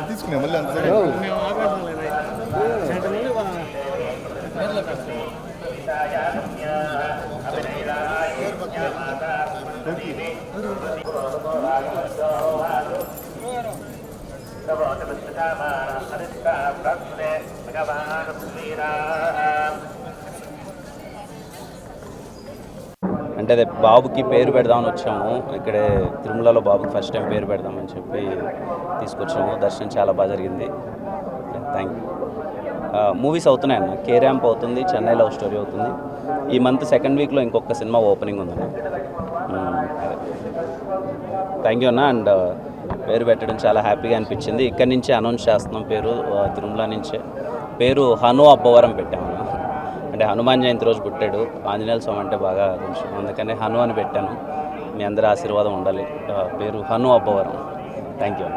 తీసుకునే మళ్ళీ అంత అంటే అదే బాబుకి పేరు పెడదామని వచ్చాము. ఇక్కడే తిరుమలలో బాబుకి ఫస్ట్ టైం పేరు పెడదామని చెప్పి తీసుకొచ్చాము. దర్శనం చాలా బాగా జరిగింది. Thank you. మూవీస్ అవుతున్నాయన్న. కే ర్యాంప్ అవుతుంది, చెన్నై లవ్ స్టోరీ అవుతుంది. ఈ మంత్ సెకండ్ వీక్లో ఇంకొక సినిమా ఓపెనింగ్ ఉందన్న. థ్యాంక్ యూ అన్న. అండ్ పేరు పెట్టడం చాలా హ్యాపీగా అనిపించింది. ఇక్కడి నుంచే అనౌన్స్ చేస్తున్నాం పేరు, తిరుమల నుంచే. పేరు హను అబ్బవరం పెట్టామన్న. అంటే హనుమాన్ జయంతి రోజు పుట్టాడు. ఆంజనేయ స్వామి అంటే బాగా కొంచెం, అందుకని హను అని పెట్టాను. మీ అందరి ఆశీర్వాదం ఉండాలి. పేరు హను అబ్బవరం. Thank you.